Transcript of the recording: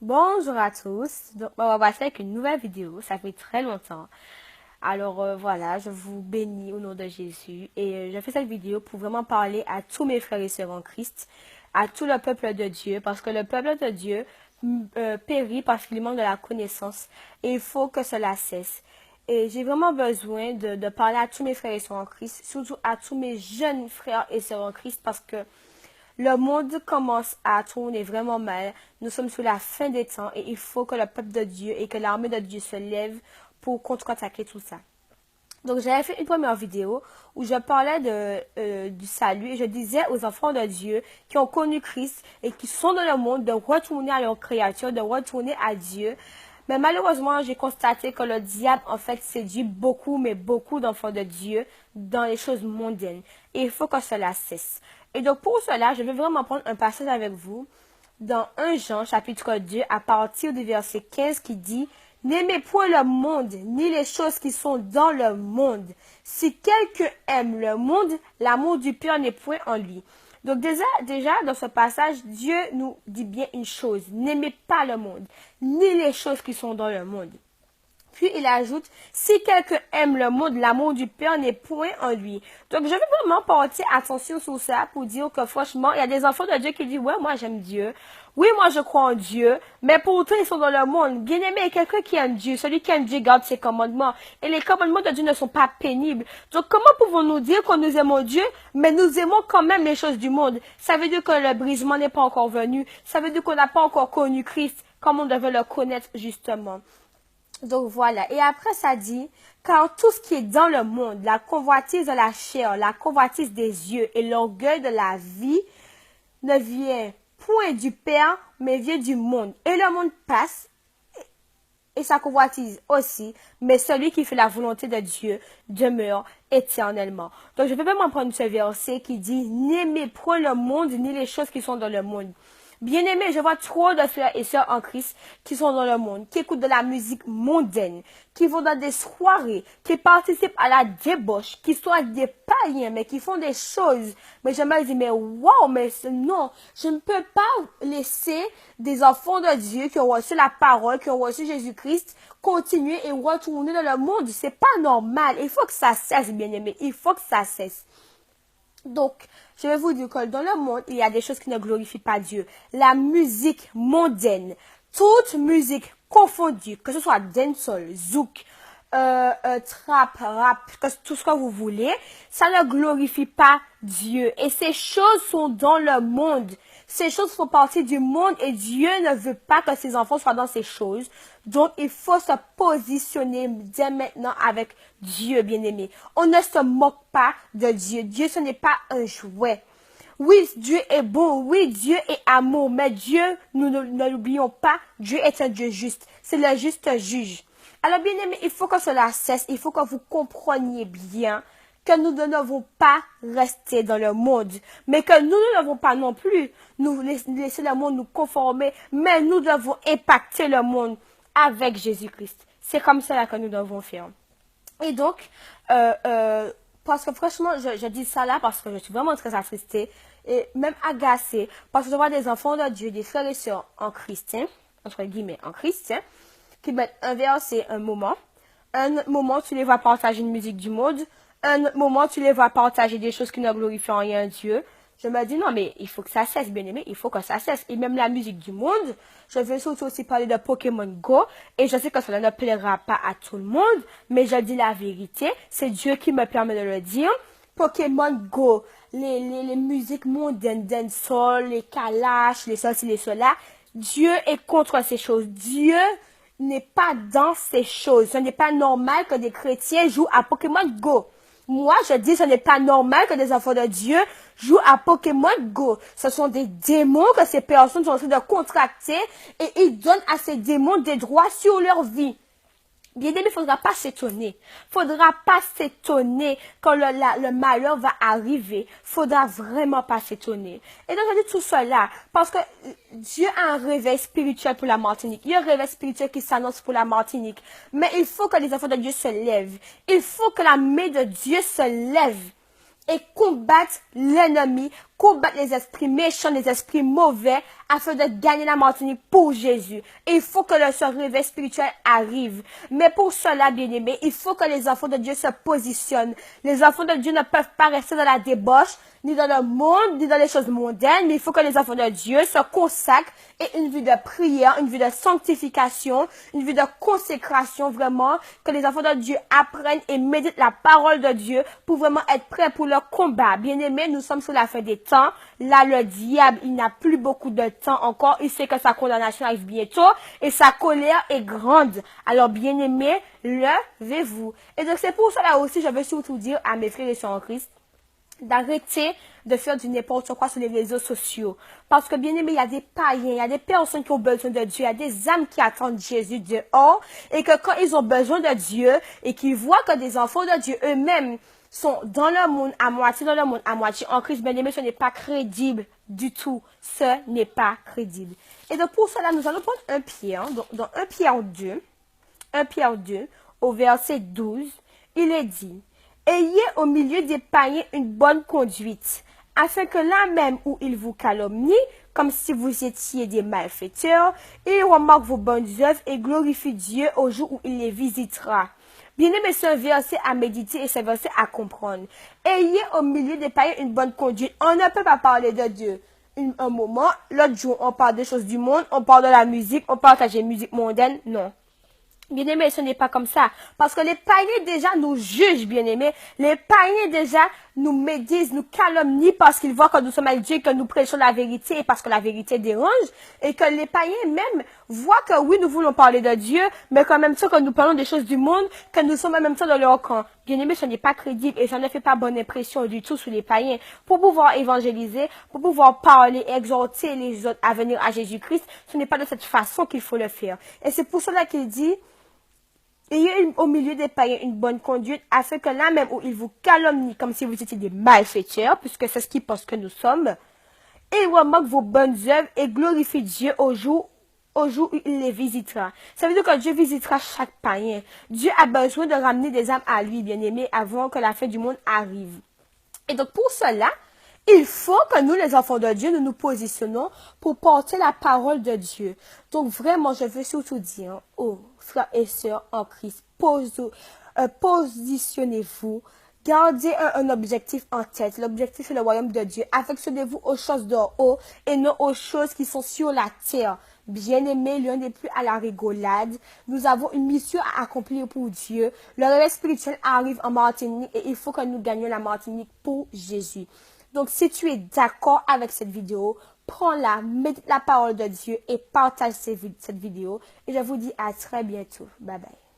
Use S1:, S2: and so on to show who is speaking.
S1: Bonjour à tous. Donc, on va passer avec une nouvelle vidéo. Ça fait très longtemps. Alors voilà, je vous bénis au nom de Jésus. Et je fais cette vidéo pour vraiment parler à tous mes frères et sœurs en Christ, à tout le peuple de Dieu, parce que le peuple de Dieu périt parce qu'il manque de la connaissance. Et il faut que cela cesse. Et j'ai vraiment besoin de parler à tous mes frères et sœurs en Christ, surtout à tous mes jeunes frères et sœurs en Christ, parce que le monde commence à tourner vraiment mal. Nous sommes sous la fin des temps et il faut que le peuple de Dieu et que l'armée de Dieu se lève pour contre-attaquer tout ça. Donc, j'avais fait une première vidéo où je parlais du salut et je disais aux enfants de Dieu qui ont connu Christ et qui sont dans le monde de retourner à leur créature, de retourner à Dieu. Mais malheureusement, j'ai constaté que le diable, en fait, séduit beaucoup, mais beaucoup d'enfants de Dieu dans les choses mondaines. Et il faut que cela cesse. Et donc, pour cela, je vais vraiment prendre un passage avec vous dans 1 Jean, chapitre 2, à partir du verset 15 qui dit N'aimez point le monde, ni les choses qui sont dans le monde. Si quelqu'un aime le monde, l'amour du Père n'est point en lui. Donc déjà, dans ce passage, Dieu nous dit bien une chose. N'aimez pas le monde, ni les choses qui sont dans le monde. Puis il ajoute, si quelqu'un aime le monde, l'amour du Père n'est point en lui. Donc je vais vraiment porter attention sur ça pour dire que franchement, il y a des enfants de Dieu qui disent, ouais, moi j'aime Dieu. Oui, moi je crois en Dieu, mais pourtant ils sont dans le monde. Bien aimé est quelqu'un qui aime Dieu. Celui qui aime Dieu garde ses commandements. Et les commandements de Dieu ne sont pas pénibles. Donc comment pouvons-nous dire que nous aimons Dieu, mais nous aimons quand même les choses du monde? Ça veut dire que le brisement n'est pas encore venu. Ça veut dire qu'on n'a pas encore connu Christ comme on devait le connaître justement. Donc voilà. Et après, ça dit, car tout ce qui est dans le monde, la convoitise de la chair, la convoitise des yeux et l'orgueil de la vie, ne vient point du Père, mais vient du monde. Et le monde passe, et sa convoitise aussi, mais celui qui fait la volonté de Dieu demeure éternellement. Donc je vais vraiment prendre ce verset qui dit, n'aimez point le monde, ni les choses qui sont dans le monde. Bien-aimés, je vois trop de frères et sœurs en Christ qui sont dans le monde, qui écoutent de la musique mondaine, qui vont dans des soirées, qui participent à la débauche, qui sont des païens, mais qui font des choses. Mais je me dis, mais wow, mais non, je ne peux pas laisser des enfants de Dieu qui ont reçu la parole, qui ont reçu Jésus-Christ, continuer et retourner dans le monde. C'est pas normal. Il faut que ça cesse, bien-aimés. Il faut que ça cesse. Donc, je vais vous dire que dans le monde, il y a des choses qui ne glorifient pas Dieu. La musique mondaine, toute musique confondue, que ce soit dancehall, zouk, trap, rap, tout ce que vous voulez, ça ne glorifie pas Dieu. Et ces choses sont dans le monde. Ces choses font partie du monde et Dieu ne veut pas que ses enfants soient dans ces choses. Donc, il faut se positionner dès maintenant avec Dieu, bien-aimé. On ne se moque pas de Dieu. Dieu, ce n'est pas un jouet. Oui, Dieu est bon. Oui, Dieu est amour. Mais Dieu, nous ne l'oublions pas, Dieu est un Dieu juste. C'est le juste juge. Alors, bien-aimé, il faut que cela cesse. Il faut que vous compreniez bien que nous ne devons pas rester dans le monde, mais que nous ne devons pas non plus nous laisser le monde nous conformer, mais nous devons impacter le monde avec Jésus-Christ. C'est comme cela que nous devons faire. Et donc, parce que franchement, je dis ça là parce que je suis vraiment très attristée et même agacée parce que je vois des enfants de Dieu, des frères et sœurs en Christ, hein, entre guillemets, en Christ, hein, qui mettent un verset un moment. Un moment, tu les vois partager une musique du monde. Un autre moment, tu les vois partager des choses qui ne glorifient en rien Dieu. Je me dis, non, mais il faut que ça cesse, bien aimé, il faut que ça cesse. Et même la musique du monde, je veux surtout aussi parler de Pokémon Go. Et je sais que cela ne plaira pas à tout le monde, mais je dis la vérité. C'est Dieu qui me permet de le dire. Pokémon Go, les musiques mondaines, dancehall, les kalash, les ceci, les cela. Dieu est contre ces choses. Dieu n'est pas dans ces choses. Ce n'est pas normal que des chrétiens jouent à Pokémon Go. Moi, je dis, ce n'est pas normal que des enfants de Dieu jouent à Pokémon Go. Ce sont des démons que ces personnes sont en train de contracter et ils donnent à ces démons des droits sur leur vie. Bien aimé, il ne faudra pas s'étonner. Il ne faudra pas s'étonner quand le malheur va arriver. Il ne faudra vraiment pas s'étonner. Et donc, je dis tout cela parce que Dieu a un réveil spirituel pour la Martinique. Il y a un réveil spirituel qui s'annonce pour la Martinique. Mais il faut que les enfants de Dieu se lèvent. Il faut que la main de Dieu se lève et combattre l'ennemi, combattre les esprits méchants, les esprits mauvais, afin de gagner la Martinique pour Jésus. Et il faut que ce réveil spirituel arrive. Mais pour cela, bien-aimés, il faut que les enfants de Dieu se positionnent. Les enfants de Dieu ne peuvent pas rester dans la débauche, ni dans le monde, ni dans les choses mondaines, mais il faut que les enfants de Dieu se consacrent et une vie de prière, une vie de sanctification, une vie de consécration, vraiment, que les enfants de Dieu apprennent et méditent la parole de Dieu pour vraiment être prêts pour leur combat. Bien-aimés, nous sommes sur la fin des temps. Là, le diable, il n'a plus beaucoup de temps encore. Il sait que sa condamnation arrive bientôt et sa colère est grande. Alors, bien-aimés, levez-vous. Et donc, c'est pour cela aussi, je veux surtout dire à mes frères et sœurs en Christ, d'arrêter de faire du n'importe quoi sur les réseaux sociaux. Parce que, bien aimé, il y a des païens, il y a des personnes qui ont besoin de Dieu, il y a des âmes qui attendent Jésus dehors, et que quand ils ont besoin de Dieu, et qu'ils voient que des enfants de Dieu eux-mêmes sont dans le monde à moitié, dans le monde à moitié en Christ, bien aimé, ce n'est pas crédible du tout. Ce n'est pas crédible. Et donc, pour cela, nous allons prendre un Pierre, dans 1 Pierre 2, au verset 12, il est dit: ayez au milieu des païens une bonne conduite, afin que là même où ils vous calomnient, comme si vous étiez des malfaiteurs, ils remarquent vos bonnes œuvres et glorifient Dieu au jour où il les visitera. Bien aimé, c'est un verset à méditer et c'est un verset à comprendre. Ayez au milieu des païens une bonne conduite. On ne peut pas parler de Dieu un moment, l'autre jour on parle des choses du monde, on parle de la musique, on partage des musiques mondaines, non. Bien-aimés, ce n'est pas comme ça. Parce que les païens déjà nous jugent, bien-aimés. Les païens déjà nous médisent, nous calomnient parce qu'ils voient que nous sommes avec Dieu, que nous prêchons la vérité et parce que la vérité dérange. Et que les païens même voient que oui, nous voulons parler de Dieu, mais qu'en même temps que nous parlons des choses du monde, que nous sommes en même temps dans leur camp. Bien-aimés, ce n'est pas crédible et ça ne fait pas bonne impression du tout sur les païens. Pour pouvoir évangéliser, pour pouvoir parler, exhorter les autres à venir à Jésus-Christ, ce n'est pas de cette façon qu'il faut le faire. Et c'est pour cela qu'il dit: ayez au milieu des païens une bonne conduite, afin que là même où ils vous calomnient comme si vous étiez des malfaiteurs, puisque c'est ce qu'ils pensent que nous sommes, ils remarquent vos bonnes œuvres et glorifient Dieu au jour où il les visitera. Ça veut dire que Dieu visitera chaque païen. Dieu a besoin de ramener des âmes à lui, bien-aimés, avant que la fin du monde arrive. Et donc pour cela, il faut que nous, les enfants de Dieu, nous nous positionnons pour porter la parole de Dieu. Donc vraiment, je veux surtout dire aux frères et sœurs en Christ, positionnez-vous, gardez un objectif en tête. L'objectif, c'est le royaume de Dieu. Affectionnez-vous aux choses d'en haut et non aux choses qui sont sur la terre. Bien-aimés, l'un n'est plus à la rigolade. Nous avons une mission à accomplir pour Dieu. Le réveil spirituel arrive en Martinique et il faut que nous gagnions la Martinique pour Jésus. Donc, si tu es d'accord avec cette vidéo, prends-la, médite la parole de Dieu et partage cette vidéo. Et je vous dis à très bientôt. Bye bye.